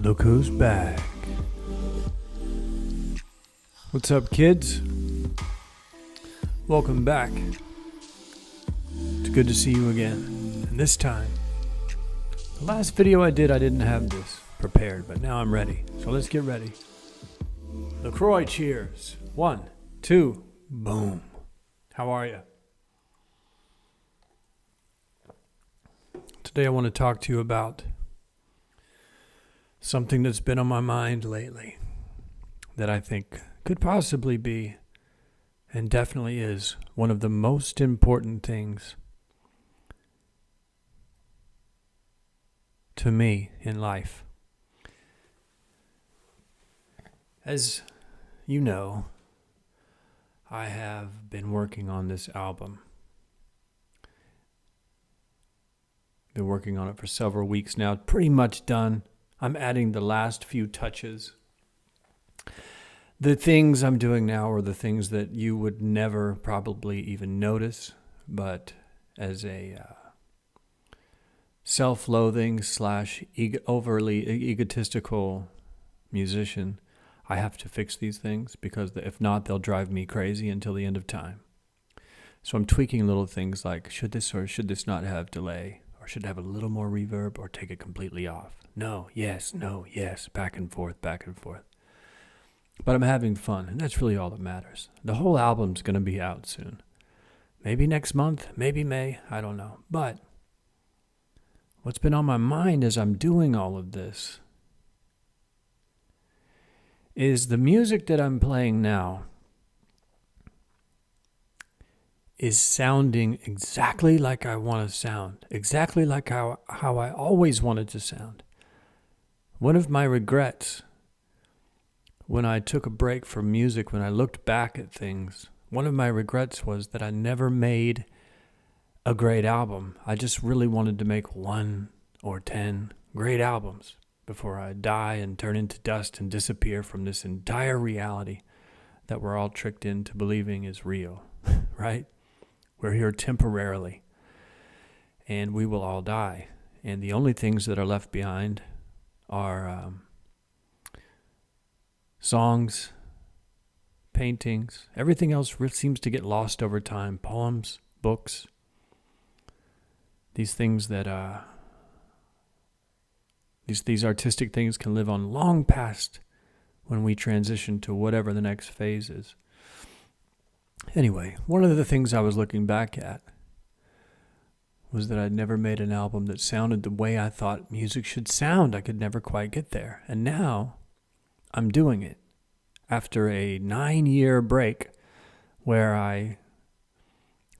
Look who's back. What's up, kids? Welcome back. It's good to see you again. And this time, the last video I didn't have this prepared, but now I'm ready. So let's get ready. LaCroix cheers. 1, 2, boom. How are you? Today I want to talk to you about something that's been on my mind lately that I think could possibly be, and definitely is, one of the most important things to me in life. As you know, I have been working on this album. Been working on it for several weeks now, pretty much done. I'm adding the last few touches. The things I'm doing now are the things that you would never probably even notice, but as a self-loathing / overly egotistical musician, I have to fix these things because if not, they'll drive me crazy until the end of time. So I'm tweaking little things like, should this or should this not have delay? Or should it have a little more reverb or take it completely off? No, yes, back and forth, back and forth. But I'm having fun, and that's really all that matters. The whole album's going to be out soon. Maybe next month, maybe May, I don't know. But what's been on my mind as I'm doing all of this is the music that I'm playing now is sounding exactly like I want to sound, exactly like how I always wanted to sound. One of my regrets when I took a break from music, when I looked back at things, one of my regrets was that I never made a great album. I just really wanted to make 1 or 10 great albums before I die and turn into dust and disappear from this entire reality that we're all tricked into believing is real, right? We're here temporarily, and we will all die. And the only things that are left behind are songs, paintings. Everything else seems to get lost over time. Poems, books. These things that these artistic things can live on long past when we transition to whatever the next phase is. Anyway, one of the things I was looking back at was that I'd never made an album that sounded the way I thought music should sound. I could never quite get there. And now I'm doing it after a 9-year break where I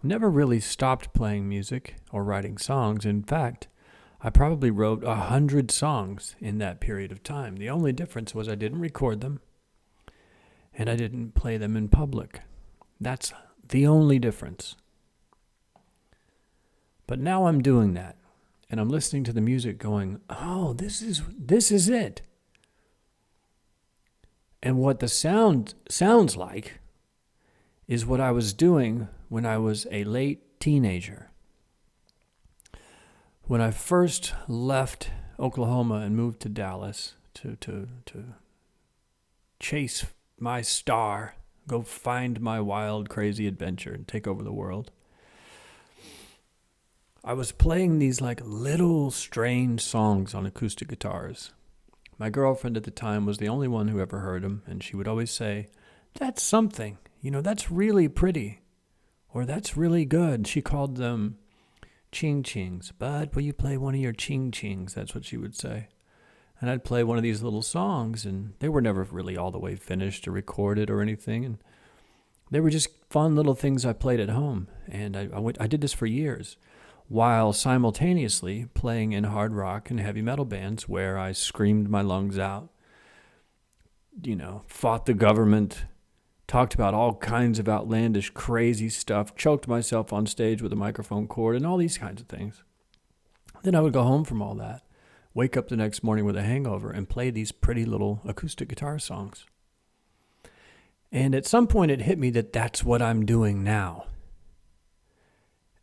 never really stopped playing music or writing songs. In fact, I probably wrote 100 songs in that period of time. The only difference was I didn't record them and I didn't play them in public. That's the only difference. But now I'm doing that, and I'm listening to the music going, oh, this is it. And what the sound sounds like is what I was doing when I was a late teenager. When I first left Oklahoma and moved to Dallas to chase my star, go find my wild, crazy adventure and take over the world, I was playing these like little strange songs on acoustic guitars. My girlfriend at the time was the only one who ever heard them, and she would always say, that's something, that's really pretty, or that's really good. She called them ching-chings. Bud, will you play one of your ching-chings? That's what she would say. And I'd play one of these little songs, and they were never really all the way finished or recorded or anything, and they were just fun little things I played at home. And I did this for years, while simultaneously playing in hard rock and heavy metal bands where I screamed my lungs out, fought the government, talked about all kinds of outlandish, crazy stuff, choked myself on stage with a microphone cord, and all these kinds of things. Then I would go home from all that, wake up the next morning with a hangover, and play these pretty little acoustic guitar songs. And at some point it hit me that that's what I'm doing now.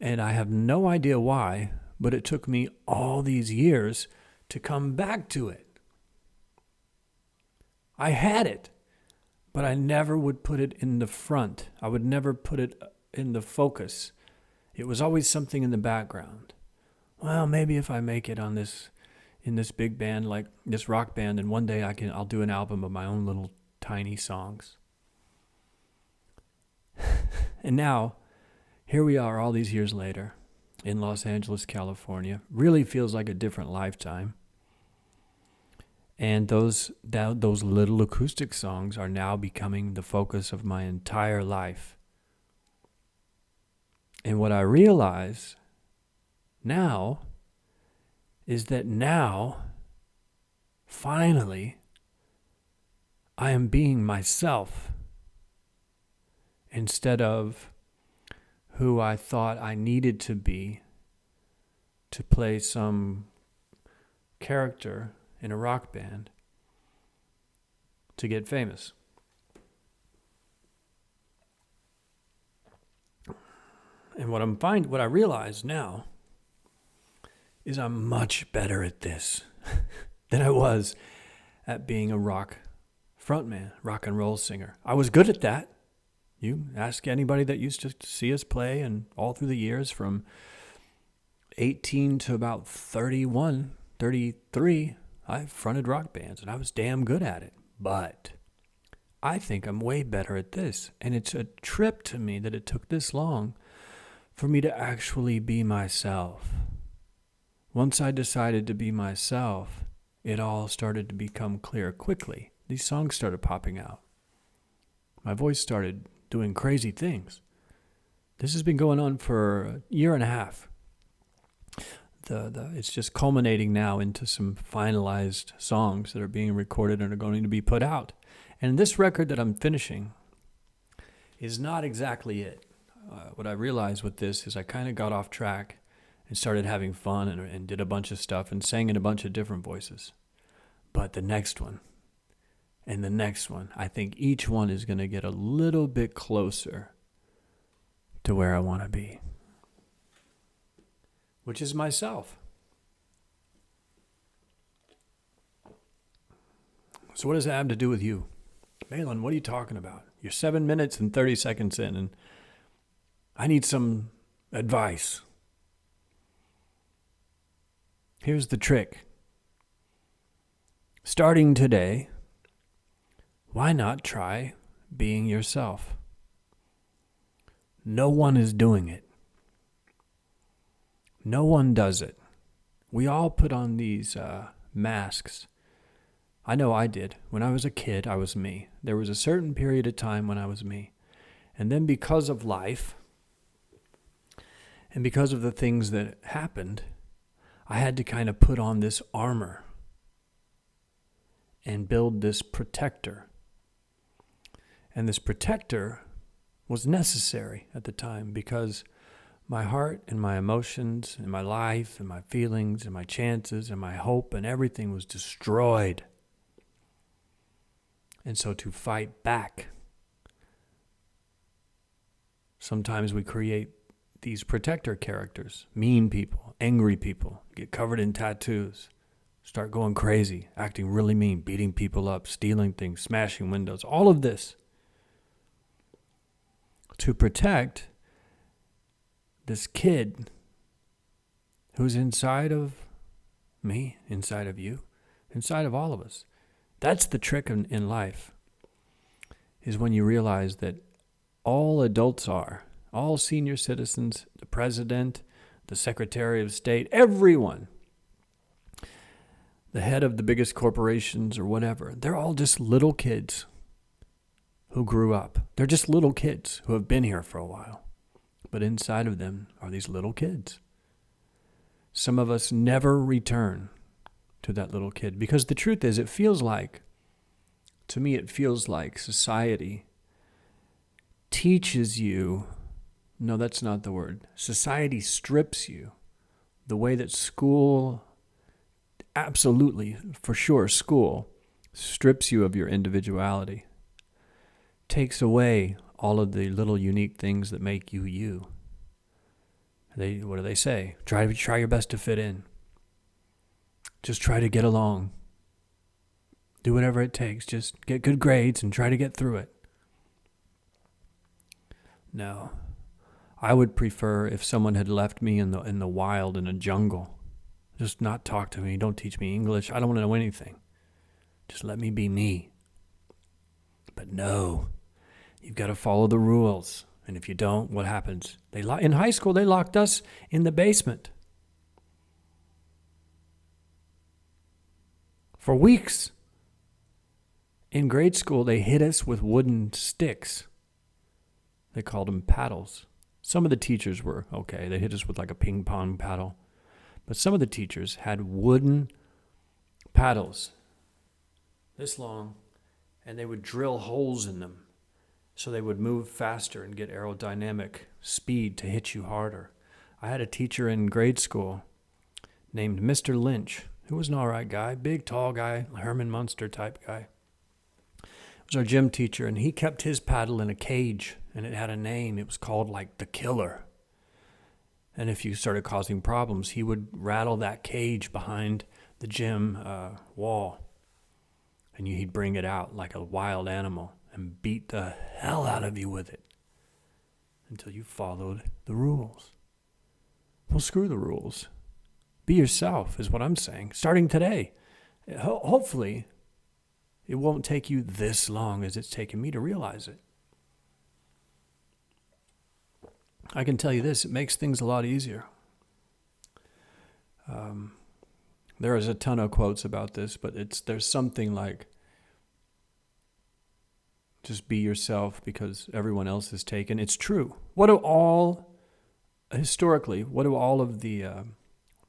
And I have no idea why, but it took me all these years to come back to it. I had it, but I never would put it in the front. I would never put it in the focus. It was always something in the background. Well, maybe if I make it on this, in this big band, like this rock band, and one day I'll do an album of my own little tiny songs. And now, here we are all these years later in Los Angeles, California. Really feels like a different lifetime. And those little acoustic songs are now becoming the focus of my entire life. And what I realize now is that now, finally, I am being myself instead of who I thought I needed to be to play some character in a rock band to get famous. And what I realize now is I'm much better at this than I was at being a rock frontman, rock and roll singer. I was good at that. You ask anybody that used to see us play, and all through the years from 18 to about 31, 33, I fronted rock bands, and I was damn good at it. But I think I'm way better at this. And it's a trip to me that it took this long for me to actually be myself. Once I decided to be myself, it all started to become clear quickly. These songs started popping out. My voice started doing crazy things. This has been going on for a year and a half. It's just culminating now into some finalized songs that are being recorded and are going to be put out. And this record that I'm finishing is not exactly it. What I realized with this is I kind of got off track and started having fun and did a bunch of stuff and sang in a bunch of different voices. But the next one and the next one, I think each one is going to get a little bit closer to where I want to be, which is myself. So what does that have to do with you? Malan, what are you talking about? You're 7 minutes and 30 seconds in, and I need some advice. Here's the trick. Starting today, why not try being yourself? No one is doing it. No one does it. We all put on these masks. I know I did. When I was a kid, I was me. There was a certain period of time when I was me. And then because of life, and because of the things that happened, I had to kind of put on this armor and build this protector. And this protector was necessary at the time because my heart and my emotions and my life and my feelings and my chances and my hope and everything was destroyed. And so to fight back, sometimes we create these protector characters, mean people, angry people, get covered in tattoos, start going crazy, acting really mean, beating people up, stealing things, smashing windows, all of this to protect this kid who's inside of me, inside of you, inside of all of us. That's the trick in life, is when you realize that all adults all senior citizens, the president, the secretary of state, everyone, the head of the biggest corporations or whatever, they're all just little kids who grew up. They're just little kids who have been here for a while. But inside of them are these little kids. Some of us never return to that little kid because the truth is, to me, it feels like society teaches you, no, that's not the word. Society strips you the way that school, absolutely, for sure, school strips you of your individuality, takes away all of the little unique things that make you you. What do they say? Try your best to fit in. Just try to get along. Do whatever it takes. Just get good grades and try to get through it. No. I would prefer if someone had left me in the wild, in a jungle. Just not talk to me. Don't teach me English. I don't want to know anything. Just let me be me. But no, you've got to follow the rules. And if you don't, what happens? In high school, they locked us in the basement for weeks. In grade school, they hit us with wooden sticks. They called them paddles. Some of the teachers were okay. They hit us with like a ping pong paddle. But some of the teachers had wooden paddles this long, and they would drill holes in them so they would move faster and get aerodynamic speed to hit you harder. I had a teacher in grade school named Mr. Lynch, who was an all right guy, big, tall guy, Herman Munster type guy. He was our gym teacher, and he kept his paddle in a cage, and it had a name. It was called like the Killer. And if you started causing problems, he would rattle that cage behind the gym wall, and he'd bring it out like a wild animal and beat the hell out of you with it until you followed the rules. Well, screw the rules. Be yourself is what I'm saying. Starting today. Hopefully, it won't take you this long as it's taken me to realize it. I can tell you this, it makes things a lot easier. There is a ton of quotes about this, but there's something like, just be yourself because everyone else is taken. It's true. Historically, what do all of the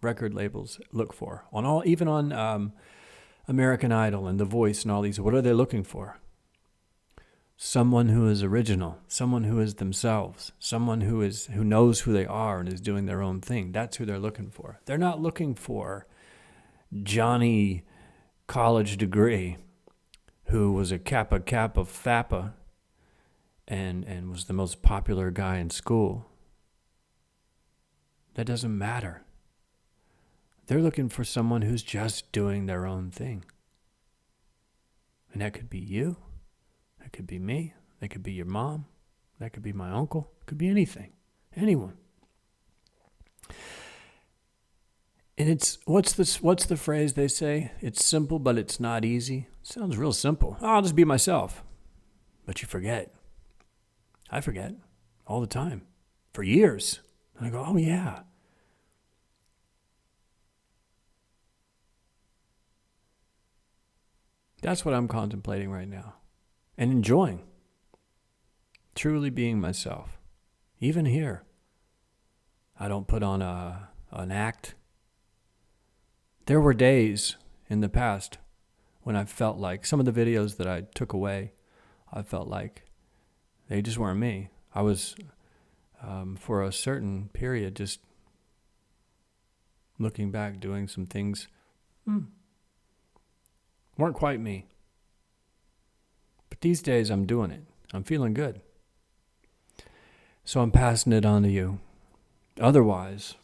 record labels look for? Even on American Idol and The Voice and all these, what are they looking for? Someone who is original, someone who is themselves, someone who knows who they are and is doing their own thing. That's who they're looking for. They're not looking for Johnny college degree who was a Kappa Fappa and was the most popular guy in school. That doesn't matter. They're looking for someone who's just doing their own thing. And that could be you. That could be me. That could be your mom. That could be my uncle. It could be anything. Anyone. And what's the phrase they say? It's simple, but it's not easy. Sounds real simple. I'll just be myself. But you forget. I forget all the time. For years. And I go, oh yeah. That's what I'm contemplating right now. And enjoying. Truly being myself. Even here. I don't put on an act. There were days in the past when I felt like some of the videos that I took away, I felt like they just weren't me. I was, for a certain period, just looking back, doing some things weren't quite me. But these days I'm doing it. I'm feeling good. So I'm passing it on to you. Otherwise,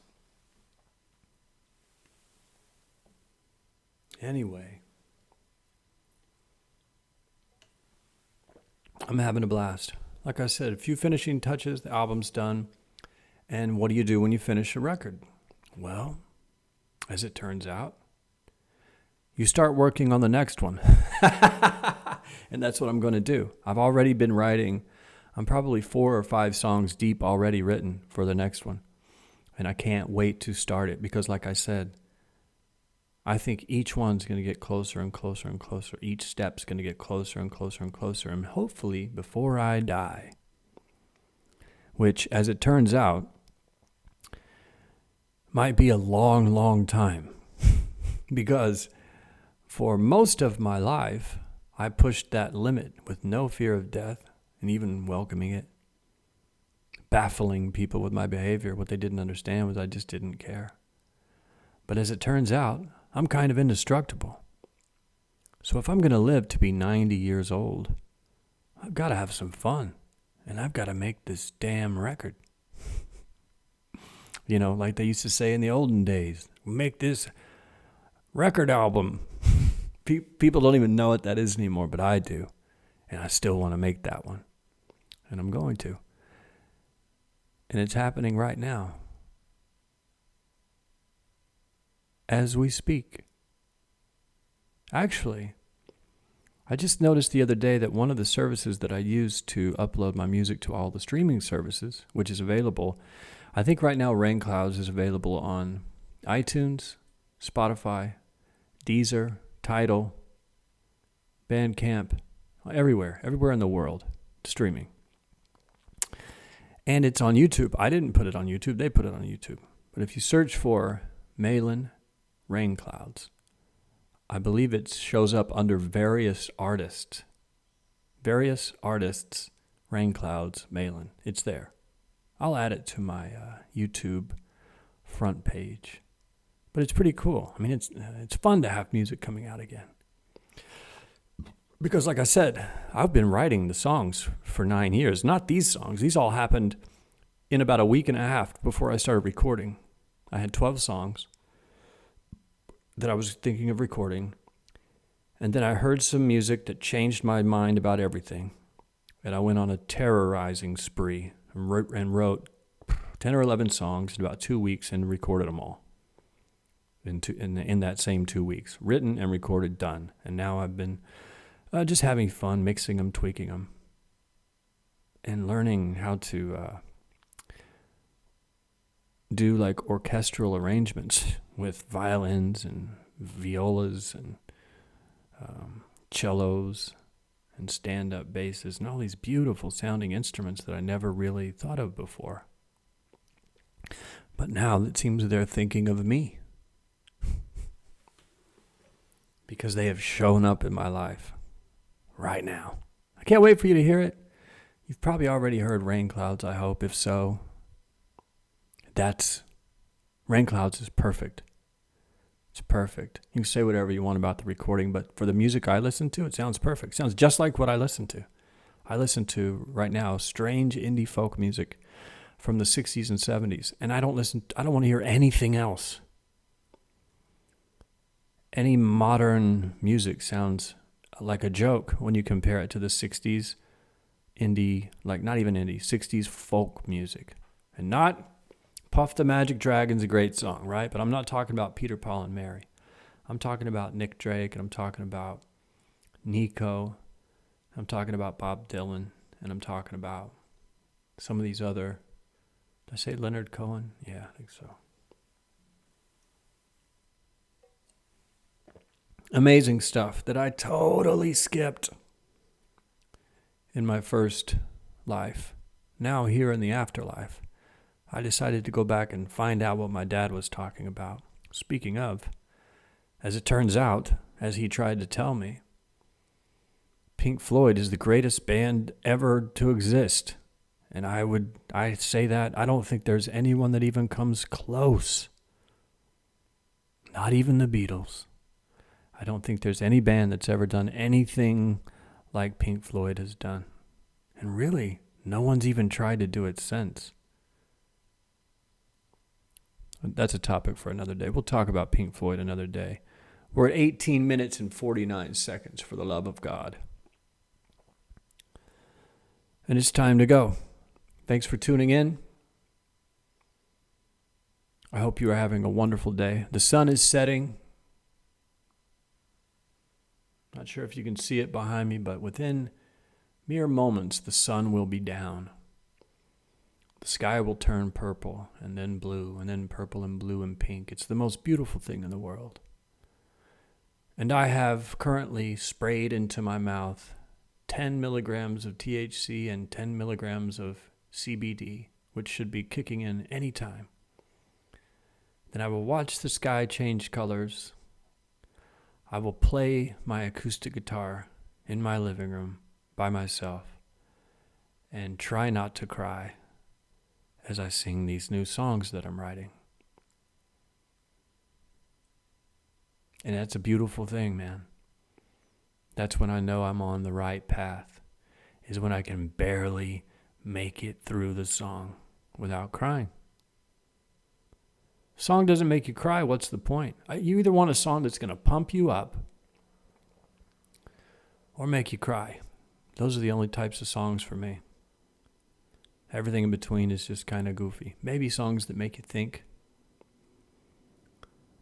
anyway, I'm having a blast. Like I said, a few finishing touches, the album's done. And what do you do when you finish a record? Well, as it turns out, you start working on the next one. And that's what I'm going to do. I've already been writing. I'm probably 4 or 5 songs deep already written for the next one. And I can't wait to start it because, like I said, I think each one's going to get closer and closer and closer. Each step's going to get closer and closer and closer. And hopefully before I die, which, as it turns out, might be a long, long time. Because for most of my life, I pushed that limit with no fear of death and even welcoming it. Baffling people with my behavior. What they didn't understand was I just didn't care. But as it turns out, I'm kind of indestructible. So if I'm going to live to be 90 years old, I've got to have some fun. And I've got to make this damn record. You know, like they used to say in the olden days, make this record album. People don't even know what that is anymore, but I do. And I still want to make that one. And I'm going to. And it's happening right now. As we speak. Actually, I just noticed the other day that one of the services that I use to upload my music to all the streaming services, which is available, I think right now Rain Clouds is available on iTunes, Spotify, Deezer, Tidal, Bandcamp, everywhere in the world, streaming. And it's on YouTube. I didn't put it on YouTube. They put it on YouTube. But if you search for Malan Rain Clouds, I believe it shows up under various artists. Various artists, Rain Clouds, Malan. It's there. I'll add it to my YouTube front page. But it's pretty cool. I mean, it's fun to have music coming out again. Because like I said, I've been writing the songs for 9 years. Not these songs. These all happened in about a week and a half before I started recording. I had 12 songs that I was thinking of recording. And then I heard some music that changed my mind about everything. And I went on a terrorizing spree and wrote 10 or 11 songs in about 2 weeks and recorded them all. In that same 2 weeks. Written and recorded, done. And now I've been just having fun, mixing them, tweaking them, and learning how to do like orchestral arrangements with violins and violas and cellos and stand-up basses and all these beautiful sounding instruments that I never really thought of before. But now it seems they're thinking of me because they have shown up in my life right now. I can't wait for you to hear it. You've probably already heard Rain Clouds, I hope. If so, Rain Clouds is perfect. It's perfect. You can say whatever you want about the recording, but for the music I listen to, it sounds perfect. It sounds just like what I listen to. I listen to, right now, strange indie folk music from the 60s and 70s, and I don't want to hear anything else. Any modern music sounds like a joke when you compare it to the 60s indie, like not even indie, 60s folk music. And not Puff the Magic Dragon's a great song, right? But I'm not talking about Peter, Paul, and Mary. I'm talking about Nick Drake, and I'm talking about Nico. I'm talking about Bob Dylan, and I'm talking about some of these other, did I say Leonard Cohen? Yeah, I think so. Amazing stuff that I totally skipped in my first life. Now here in the afterlife, I decided to go back and find out what my dad was talking about. Speaking of, as it turns out, as he tried to tell me, Pink Floyd is the greatest band ever to exist. And I say that, I don't think there's anyone that even comes close. Not even the Beatles. I don't think there's any band that's ever done anything like Pink Floyd has done. And really, no one's even tried to do it since. That's a topic for another day. We'll talk about Pink Floyd another day. We're at 18 minutes and 49 seconds, for the love of God. And it's time to go. Thanks for tuning in. I hope you are having a wonderful day. The sun is setting. Not sure if you can see it behind me, but within mere moments, the sun will be down. The sky will turn purple, and then blue, and then purple and blue and pink. It's the most beautiful thing in the world. And I have currently sprayed into my mouth 10 milligrams of THC and 10 milligrams of CBD, which should be kicking in any time. Then I will watch the sky change colors. I will play my acoustic guitar in my living room by myself and try not to cry as I sing these new songs that I'm writing. And that's a beautiful thing, man. That's when I know I'm on the right path, is when I can barely make it through the song without crying. Song doesn't make you cry, what's the point? You either want a song that's going to pump you up or make you cry. Those are the only types of songs for me. Everything in between is just kind of goofy. Maybe songs that make you think.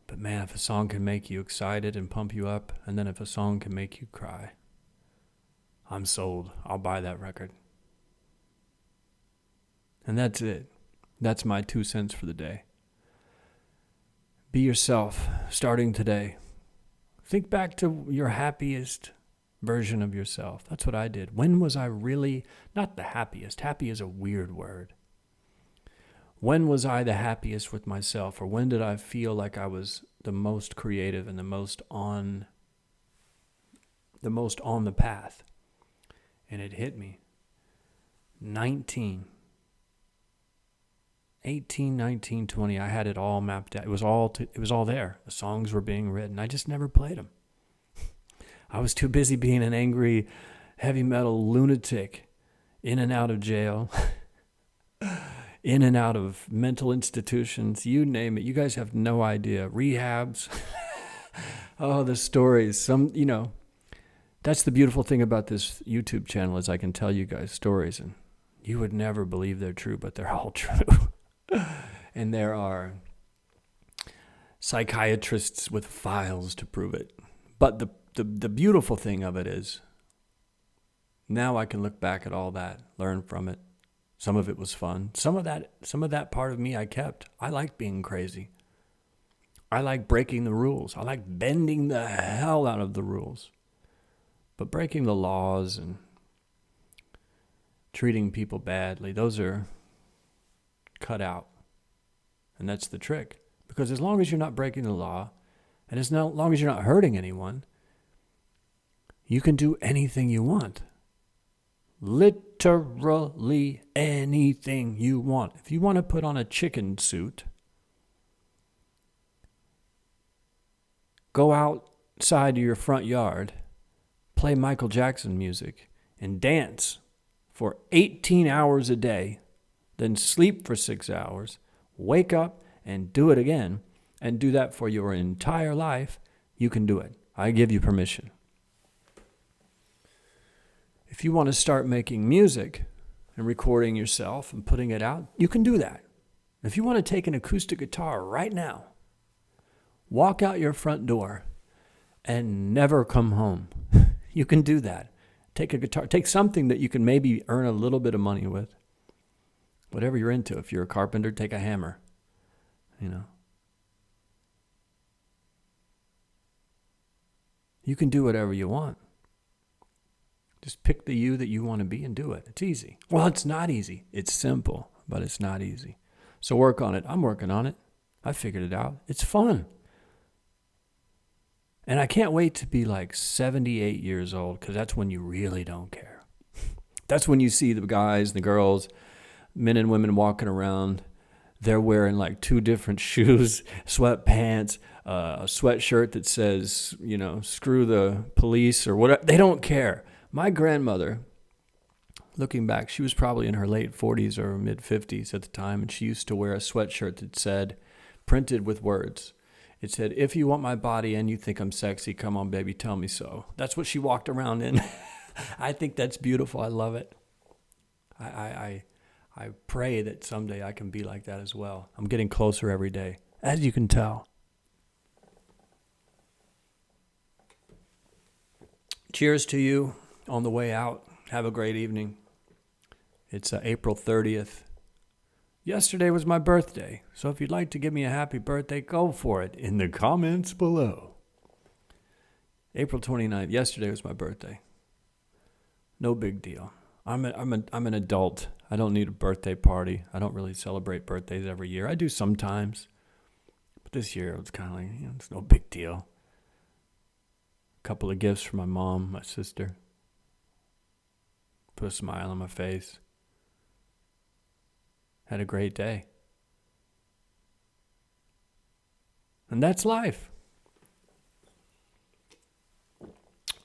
But man, if a song can make you excited and pump you up, and then if a song can make you cry, I'm sold. I'll buy that record. And that's it. That's my 2 cents for the day. Be yourself, starting today. Think back to your happiest version of yourself. That's what I did. When was I really, not the happiest. Happy is a weird word. When was I the happiest with myself? Or when did I feel like I was the most creative and the most on the path? And it hit me. 18, 19, 20, I had it all mapped out. It was all there. The songs were being written. I just never played them. I was too busy being an angry heavy metal lunatic, in and out of jail, in and out of mental institutions, you name it. You guys have no idea. Rehabs. Oh, the stories. That's the beautiful thing about this YouTube channel is I can tell you guys stories, and you would never believe they're true, but they're all true. And there are psychiatrists with files to prove it. But the beautiful thing of it is now I can look back at all that, learn from it. Some of it was fun. Some of that part of me I kept. I like being crazy. I like breaking the rules. I like bending the hell out of the rules. But breaking the laws and treating people badly, those are cut out. And that's the trick. Because as long as you're not breaking the law, and as long as you're not hurting anyone, you can do anything you want. Literally anything you want. If you want to put on a chicken suit, go outside of your front yard, play Michael Jackson music, and dance for 18 hours a day, then sleep for 6 hours, wake up and do it again, and do that for your entire life, you can do it. I give you permission. If you want to start making music and recording yourself and putting it out, you can do that. If you want to take an acoustic guitar right now, walk out your front door and never come home, you can do that. Take a guitar, take something that you can maybe earn a little bit of money with. Whatever you're into. If you're a carpenter, take a hammer. You can do whatever you want. Just pick the you that you want to be and do it. It's easy. Well, it's not easy. It's simple, but it's not easy. So work on it. I'm working on it. I figured it out. It's fun. And I can't wait to be like 78 years old, because that's when you really don't care. That's when you see the guys, the girls, men and women walking around. They're wearing like 2 different shoes, sweatpants, a sweatshirt that says, screw the police or whatever. They don't care. My grandmother, looking back, she was probably in her late 40s or mid 50s at the time, and she used to wear a sweatshirt that said, printed with words. It said, "If you want my body and you think I'm sexy, come on, baby, tell me so." That's what she walked around in. I think that's beautiful. I love it. I pray that someday I can be like that as well. I'm getting closer every day, as you can tell. Cheers to you on the way out. Have a great evening. It's April 30th. Yesterday was my birthday, so if you'd like to give me a happy birthday, go for it in the comments below. April 29th, yesterday was my birthday. No big deal. I'm an adult. I don't need a birthday party. I don't really celebrate birthdays every year. I do sometimes, but this year it was kind of like, it's no big deal. A couple of gifts from my mom, my sister. Put a smile on my face. Had a great day. And that's life.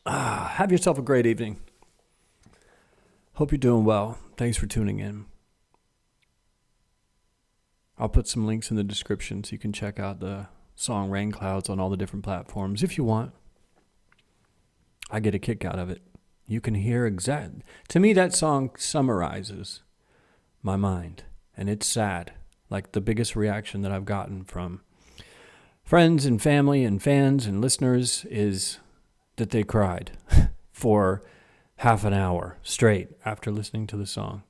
Have yourself a great evening. Hope you're doing well. Thanks for tuning in. I'll put some links in the description so you can check out the song Rain Clouds on all the different platforms if you want. I get a kick out of it. You can hear to me, that song summarizes my mind. And it's sad. Like, the biggest reaction that I've gotten from friends and family and fans and listeners is that they cried for half an hour straight after listening to the song.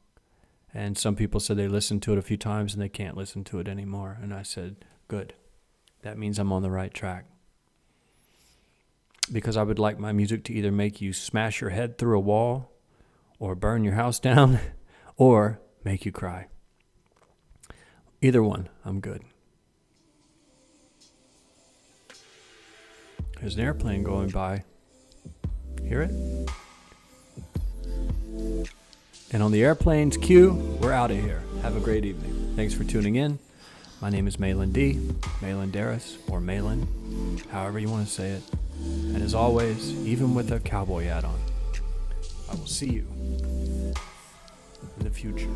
And some people said they listened to it a few times and they can't listen to it anymore. And I said, good. That means I'm on the right track. Because I would like my music to either make you smash your head through a wall or burn your house down or make you cry. Either one, I'm good. There's an airplane going by. Hear it? And on the airplane's cue, we're out of here. Have a great evening. Thanks for tuning in. My name is Malan Malan Darras, or Malan, however you want to say it. And as always, even with a cowboy hat on, I will see you in the future.